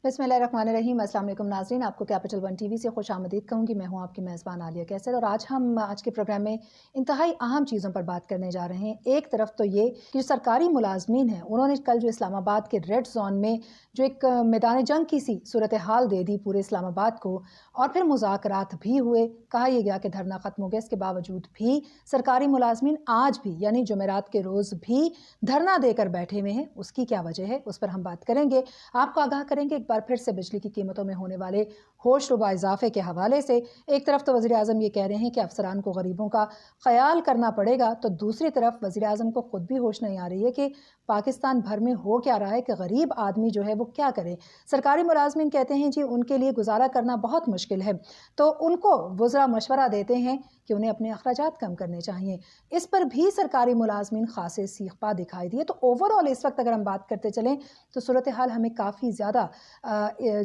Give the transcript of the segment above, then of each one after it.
بسم اللہ الرحمن الرحیم۔ السلام علیکم ناظرین، آپ کو کیپٹل ون ٹی وی سے خوش آمدید کہوں گی۔ میں ہوں آپ کی میزبان عالیہ کیسر، اور ہم آج کے پروگرام میں انتہائی اہم چیزوں پر بات کرنے جا رہے ہیں۔ ایک طرف تو یہ کہ جو سرکاری ملازمین ہیں انہوں نے کل جو اسلام آباد کے ریڈ زون میں جو ایک میدان جنگ کی سی صورتحال دے دی پورے اسلام آباد کو، اور پھر مذاکرات بھی ہوئے، کہا یہ گیا کہ دھرنا ختم ہو گیا۔ اس کے باوجود بھی سرکاری ملازمین آج بھی یعنی جمعرات کے روز بھی دھرنا دے کر بیٹھے ہوئے ہیں۔ اس کی کیا وجہ ہے، اس پر ہم بات کریں گے، آپ کو آگاہ کریں گے ایک بار پھر سے بجلی کی قیمتوں میں ہونے والے ہوش ربا اضافے کے حوالے سے۔ ایک طرف تو وزیر اعظم یہ کہہ رہے ہیں کہ افسران کو غریبوں کا خیال کرنا پڑے گا، تو دوسری طرف وزیر اعظم کو خود بھی ہوش نہیں آ رہی ہے کہ پاکستان بھر میں ہو کیا رہا ہے، کہ غریب آدمی جو ہے وہ کیا کرے۔ سرکاری ملازمین کہتے ہیں جی ان کے لیے گزارا کرنا بہت مشکل ہے، تو ان کو وزراء مشورہ دیتے ہیں کہ انہیں اپنے اخراجات کم کرنے چاہیے۔ اس پر بھی سرکاری ملازمین خاصے سیخ پا دکھائی دیے۔ تو اوورآل اس وقت اگر ہم بات کرتے چلیں تو صورتحال ہمیں کافی زیادہ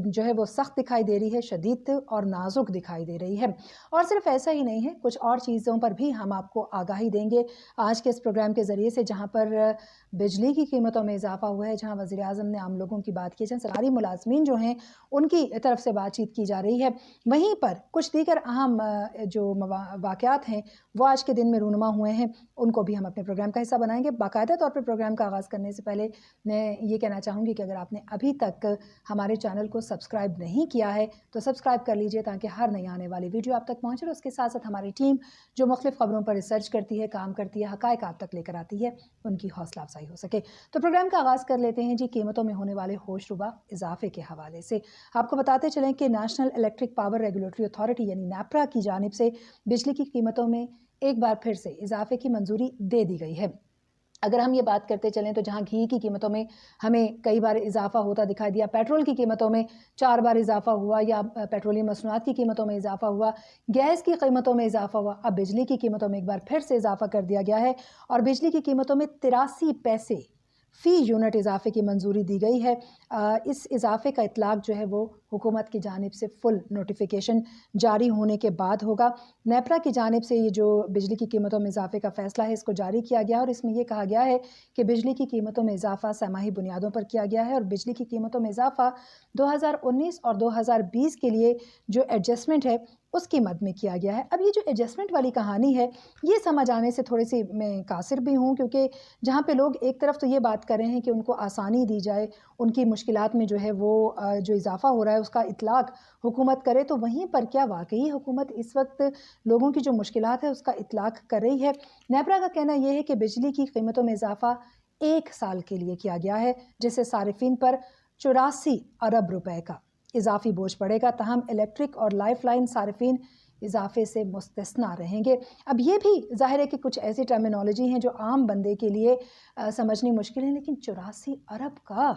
جو ہے وہ سخت دکھائی دے رہی ہے، شدید اور نازک دکھائی دے رہی ہے۔ اور صرف ایسا ہی نہیں ہے، کچھ اور چیزوں پر بھی ہم آپ کو آگاہی دیں گے آج کے اس پروگرام کے ذریعے سے، جہاں پر بجلی کی قیمتوں میں اضافہ ہوا ہے، جہاں وزیر اعظم نے عام لوگوں کی بات کی، جہاں سرکاری ملازمین جو ہیں ان کی طرف سے بات چیت کی جا رہی ہے، وہیں پر کچھ دیگر اہم جو واقعات ہیں وہ آج کے دن میں رونما ہوئے ہیں، ان کو بھی ہم اپنے پروگرام کا حصہ بنائیں گے۔ باقاعدہ طور پر پروگرام کا آغاز کرنے سے پہلے میں یہ کہنا چاہوں گی کہ اگر آپ نے ابھی تک ہمارے چینل کو سبسکرائب نہیں کیا ہے تو سبسکرائب کر لیجئے، تاکہ ہر نئی آنے والی ویڈیو آپ تک پہنچے۔ اور اس کے ساتھ ساتھ ہماری ٹیم جو مختلف خبروں پر ریسرچ کرتی ہے، کام کرتی ہے، حقائق آپ تک لے کر آتی ہے، ان کی حوصلہ افزائی ہو سکے۔ تو پروگرام کا آغاز کر لیتے ہیں جی قیمتوں میں ہونے والے ہوش ربا اضافے کے حوالے سے۔ آپ کو بتاتے چلیں کہ national electric power regulatory authority یعنی نیپرا کی جانب سے بجلی کی قیمتوں میں ایک بار پھر سے اضافے کی منظوری دے دی گئی ہے۔ اگر ہم یہ بات کرتے چلیں تو جہاں گھی کی قیمتوں میں ہمیں کئی بار اضافہ ہوتا دکھائی دیا، پیٹرول کی قیمتوں میں 4 بار اضافہ ہوا، یا پیٹرولیم مصنوعات کی قیمتوں میں اضافہ ہوا، گیس کی قیمتوں میں اضافہ ہوا، اب بجلی کی قیمتوں میں ایک بار پھر سے اضافہ کر دیا گیا ہے، اور بجلی کی قیمتوں میں 83 پیسے فی یونٹ اضافے کی منظوری دی گئی ہے۔ اس اضافے کا اطلاق جو ہے وہ حکومت کی جانب سے فل نوٹیفیکیشن جاری ہونے کے بعد ہوگا۔ نیپرا کی جانب سے یہ جو بجلی کی قیمتوں میں اضافے کا فیصلہ ہے، اس کو جاری کیا گیا، اور اس میں یہ کہا گیا ہے کہ بجلی کی قیمتوں میں اضافہ سہ ماہی بنیادوں پر کیا گیا ہے، اور بجلی کی قیمتوں میں اضافہ 2019 اور 2020 کے لیے جو ایڈجسٹمنٹ ہے اس کی مد میں کیا گیا ہے۔ اب یہ جو ایڈجسٹمنٹ والی کہانی ہے، یہ سمجھ آنے سے تھوڑی سی میں قاصر بھی ہوں، کیونکہ جہاں پہ لوگ ایک طرف تو یہ بات کر رہے ہیں کہ ان کو آسانی دی جائے، ان کی مشکلات میں جو ہے وہ جو اضافہ ہو رہا ہے اس کا اطلاق حکومت کرے، تو وہیں پر کیا واقعی حکومت اس وقت لوگوں کی جو مشکلات ہے اس کا اطلاق کر رہی ہے؟ نیپرا کا کہنا یہ ہے کہ بجلی کی قیمتوں میں اضافہ 1 سال کے لیے کیا گیا ہے، جس سے صارفین پر 84 ارب روپے کا اضافی بوجھ پڑے گا، تاہم الیکٹرک اور لائف لائن صارفین اضافے سے مستثنا رہیں گے۔ اب یہ بھی ظاہر ہے کہ کچھ ایسی ٹرمینالوجی ہیں جو عام بندے کے لیے سمجھنی مشکل ہے، لیکن 84 ارب کا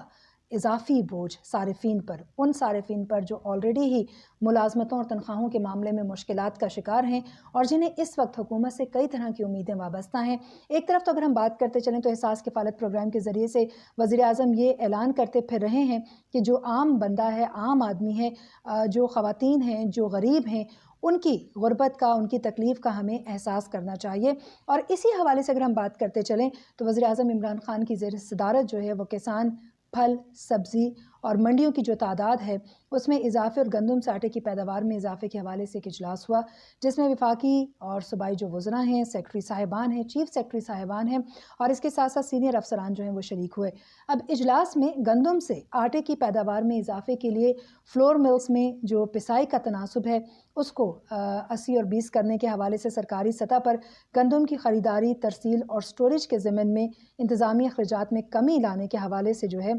اضافی بوجھ صارفین پر، ان صارفین پر جو آلریڈی ہی ملازمتوں اور تنخواہوں کے معاملے میں مشکلات کا شکار ہیں، اور جنہیں اس وقت حکومت سے کئی طرح کی امیدیں وابستہ ہیں۔ ایک طرف تو اگر ہم بات کرتے چلیں تو احساس کفالت پروگرام کے ذریعے سے وزیر اعظم یہ اعلان کرتے پھر رہے ہیں کہ جو عام بندہ ہے، عام آدمی ہے، جو خواتین ہیں، جو غریب ہیں، ان کی غربت کا، ان کی تکلیف کا ہمیں احساس کرنا چاہیے۔ اور اسی حوالے سے اگر ہم بات کرتے چلیں تو وزیر اعظم عمران خان کی زیر صدارت جو ہے وہ کسان، پھل، سبزی اور منڈیوں کی جو تعداد ہے اس میں اضافے اور گندم سے آٹے کی پیداوار میں اضافے کے حوالے سے ایک اجلاس ہوا، جس میں وفاقی اور صوبائی جو وزراء ہیں، سیکرٹری صاحبان ہیں، چیف سیکرٹری صاحبان ہیں، اور اس کے ساتھ ساتھ سینئر افسران جو ہیں وہ شریک ہوئے۔ اب اجلاس میں گندم سے آٹے کی پیداوار میں اضافے کے لیے فلور ملز میں جو پسائی کا تناسب ہے اس کو 80 اور 20 کرنے کے حوالے سے سرکاری سطح پر گندم کی خریداری، ترسیل اور سٹوریج کے ضمن میں انتظامی اخراجات میں کمی لانے کے حوالے سے جو ہے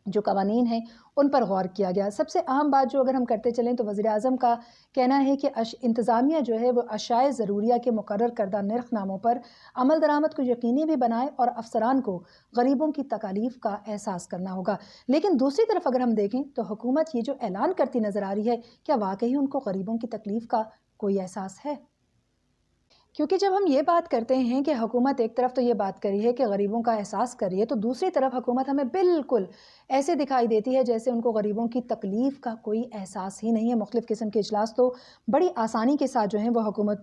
جو قوانین ہیں ان پر غور کیا گیا۔ سب سے اہم بات جو اگر ہم کرتے چلیں تو وزیر اعظم کا کہنا ہے کہ انتظامیہ جو ہے وہ اشیاء ضروریہ کے مقرر کردہ نرخ ناموں پر عمل درآمد کو یقینی بھی بنائے، اور افسران کو غریبوں کی تکالیف کا احساس کرنا ہوگا۔ لیکن دوسری طرف اگر ہم دیکھیں تو حکومت یہ جو اعلان کرتی نظر آ رہی ہے، کیا واقعی ان کو غریبوں کی تکلیف کا کوئی احساس ہے؟ क्योंकि जब हम ये बात करते हैं कि हुकूमत एक तरफ तो ये बात करी है कि गरीबों का एहसास करिए, तो दूसरी तरफ हुकूमत हमें बिल्कुल ऐसे दिखाई देती है जैसे उनको गरीबों की तकलीफ़ का कोई एहसास ही नहीं है। मुख्तलिफ़ किस्म के इजलास तो बड़ी आसानी के साथ जो हैं वो हुकूमत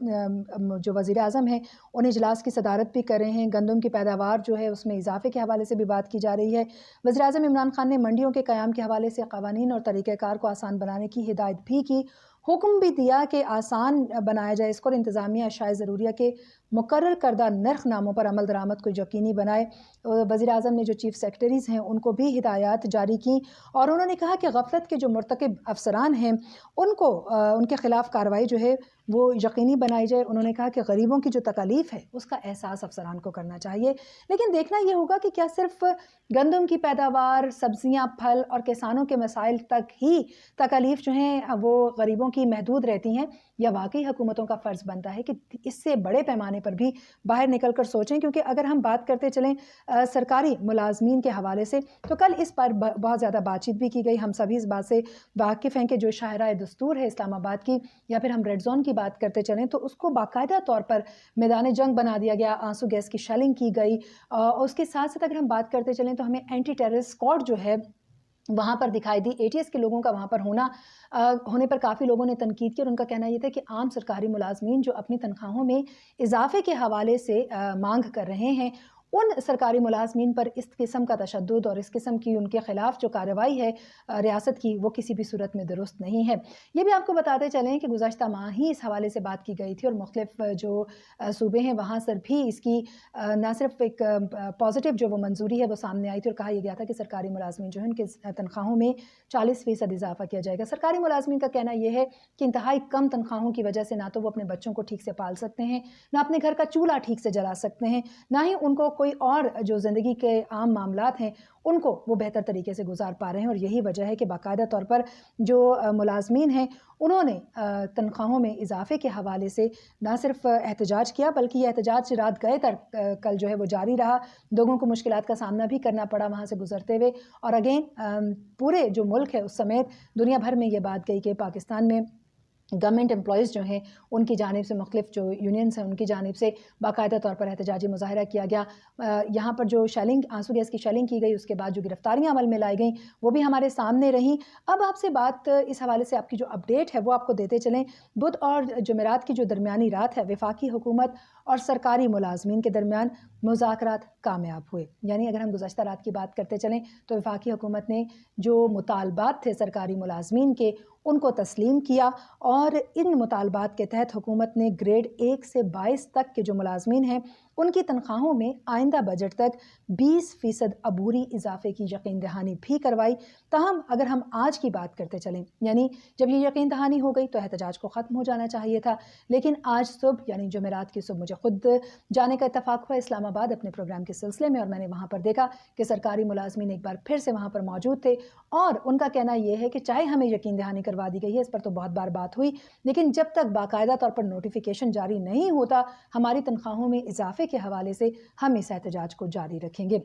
जो वज़ीर आज़म हैं उन इजलास की सदारत भी कर रहे हैं। गंदम की पैदावार जो है उसमें इजाफे के हवाले से भी बात की जा रही है। वज़ीर आज़म इमरान खान ने मंडियों के क़याम के हवाले से क़वानीन और तरीक़ेकार को आसान बनाने की हिदायत भी की, हुक्म भी दिया कि आसान बनाया जाए इसको और इंतज़ामिया अशाए ज़रूरिया के मुकर्रर करदा नर्ख नामों पर अमल दरामद को यकीनी बनाए। वज़ीर आज़म ने जो चीफ़ सेक्रेटरीज़ हैं उनको भी हिदायत जारी की और उन्होंने कहा कि गफलत के जो मुर्तकिब अफसरान हैं उनको उनके ख़िलाफ़ कार्रवाई जो है वो यकीनी बनाई जाए। उन्होंने कहा कि गरीबों की जो तकालीफ़ है उसका एहसास अफसरान को करना चाहिए। लेकिन देखना ये होगा कि क्या सिर्फ़ गंदम की पैदावार, सब्ज़ियाँ, फल और किसानों के मसाइल तक ही तकालीफ़ जो हैं वो गरीबों की महदूद रहती हैं, या वाकई हुकूमतों का फ़र्ज़ बनता है कि इससे बड़े पैमाने पर भी बाहर निकल कर सोचें। क्योंकि अगर हम बात करते चलें सरकारी मुलाजमीन के हवाले से, तो कल इस पर बहुत ज़्यादा बातचीत भी की गई। हम सभी इस बात से वाकिफ़ हैं कि जो शाहराए दस्तूर है इस्लामाबाद की, या फिर हम रेड जोन की बात करते चलें, तो उसको बाकायदा तौर पर मैदान जंग बना दिया गया, आंसू गैस की शेलिंग की गई। उसके साथ साथ अगर हम बात करते चलें तो हमें एंटी टेररिस्ट स्क्वाड जो है वहाँ पर दिखाई दी। एटीएस के लोगों का वहाँ पर होने पर काफ़ी लोगों ने तनकीद की और उनका कहना ये था कि आम सरकारी मुलाजमीन जो अपनी तनख्वाहों में इजाफे के हवाले से मांग कर रहे हैं, उन सरकारी मुलाजमीन पर इस किस्म का तशद्दुद और इस किस्म की उनके ख़िलाफ़ जो कार्रवाई है रियासत की, वो किसी भी सूरत में दुरुस्त नहीं है। ये भी आपको बताते चलें कि गुज़श्ता माह ही इस हवाले से बात की गई थी और मुख्तलिफ़ जो सूबे हैं वहाँ से भी इसकी ना सिर्फ एक पॉजिटिव जो वो मंजूरी है वो सामने आई थी और कहा यह गया था कि सरकारी मुलाजमीन जो है उनके तनख्वाहों में 40% इजाफा किया जाएगा। सरकारी मुलाजमीन का कहना यह है कि इंतहाई कम तनख्वाहों की वजह से ना तो वो अपने बच्चों को ठीक से पाल सकते हैं, ना अपने घर का चूल्हा ठीक से जला सकते हैं, ना ही उनको कोई और जो ज़िंदगी के आम मामलात हैं उनको वो बेहतर तरीके से गुजार पा रहे हैं। और यही वजह है कि बाकायदा तौर पर जो मुलाजमीन हैं उन्होंने तनख्वाहों में इजाफे के हवाले से ना सिर्फ एहतजाज किया, बल्कि यह एहतजाज रात गए तक कल जो है वो जारी रहा। लोगों को मुश्किलात का सामना भी करना पड़ा वहाँ से गुजरते हुए। और अगेन पूरे जो मुल्क है उस समेत दुनिया भर में ये बात गई कि पाकिस्तान में गवर्नमेंट एम्प्लॉयज़ जो हैं उनकी जानिब से मुख्तलिफ जो यूनियंस हैं उनकी जानिब से बाकायदा तौर पर एहतजाजी मुज़ाहरा किया गया। यहाँ पर जो शेलिंग, आंसू गैस की शेलिंग की गई, उसके बाद जो गिरफ्तारियाँ अमल में लाई गई वो भी हमारे सामने रहीं। अब आपसे बात इस हवाले से आपकी जो अपडेट है वो आपको देते चलें। बुध और जुमेरात की जो दरमियानी रात है, वफाकी हुकूमत और सरकारी मुलाजमीन के दरमियान मुज़ाकरात कामयाब हुए। यानी अगर हम गुज़श्ता रात की बात करते चलें तो वफाकी हुकूमत ने जो मुतालबात थे सरकारी मुलाजमीन के उनको तस्लीम किया और इन मुतालबात के तहत हुकूमत ने ग्रेड 1 से 22 तक के जो मुलाजमीन हैं उनकी तनख्वाहों में आइंदा बजट तक 20% अबूरी इजाफे की यकीन दहानी भी करवाई। ताहम अगर हम आज की बात करते चलें, यानी जब ये यकीन दहानी हो गई तो एहतजाज को ख़त्म हो जाना चाहिए था, लेकिन आज सुबह यानी जुमेरात की सुबह मुझे खुद जाने का इत्तफाक हुआ इस्लामाबाद अपने प्रोग्राम के सिलसिले में, और मैंने वहाँ पर देखा कि सरकारी मुलाजमीन एक बार फिर से वहाँ पर मौजूद थे और उनका कहना यह है कि चाहे हमें यकीन दहानी करवा दी गई है, इस पर तो बहुत बार बात हुई, लेकिन जब तक बाकायदा तौर पर नोटिफिकेशन जारी नहीं होता हमारी तनख्वाहों में इजाफे के हवाले से हम इस एहतजाज को जारी रखेंगे।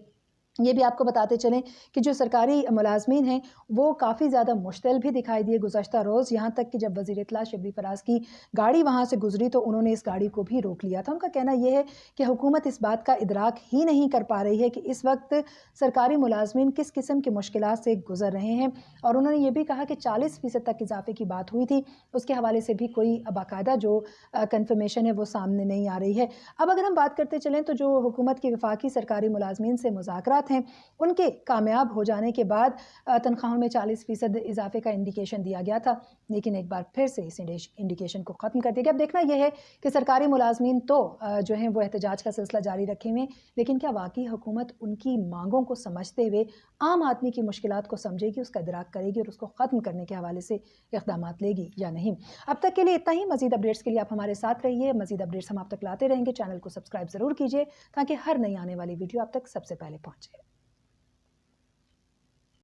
ये भी आपको बताते चलें कि जो सरकारी मुलाजमीन हैं वो काफ़ी ज़्यादा मुश्तिल भी दिखाई दिए गुज़श्ता रोज़, यहाँ तक कि जब वज़ीर इत्तला शबली फराज की गाड़ी वहाँ से गुजरी तो उन्होंने इस गाड़ी को भी रोक लिया था। उनका कहना यह है कि हुकूमत इस बात का इदराक ही नहीं कर पा रही है कि इस वक्त सरकारी मुलाजमीन किस किस्म की मुश्किलात से गुजर रहे हैं। और उन्होंने ये भी कहा कि 40% तक इजाफे की बात हुई थी, उसके हवाले से भी कोई बाकायदा जो कन्फर्मेशन है वो सामने नहीं आ रही है। अब अगर हम बात करते चलें तो जो हुकूमत की वफाकी सरकारी मुलाजमीन से मुज़ाकरात हैं उनके कामयाब हो जाने के बाद तनख्वाहों में 40% इजाफे का इंडिकेशन दिया गया था, लेकिन एक बार फिर से इस इंडिकेशन को ख़त्म कर दिया गया। अब देखना यह है कि सरकारी मुलाजमीन तो जो हैं वो एहतजाज का सिलसिला जारी रखे हुए, लेकिन क्या वाकई हुकूमत उनकी मांगों को समझते हुए आम आदमी की मुश्किलात को समझेगी, उसका इदराक करेगी और उसको ख़त्म करने के हवाले से इक़दामात लेगी या नहीं। अब तक के लिए इतना ही। मज़ीद अपडेट्स के लिए आप हमारे साथ रहिए, मज़ीद अपडेट्स हम आप तक लाते रहेंगे। चैनल को सब्सक्राइब ज़रूर कीजिए ताकि हर नई आने वाली वीडियो आप तक सबसे पहले पहुँचे।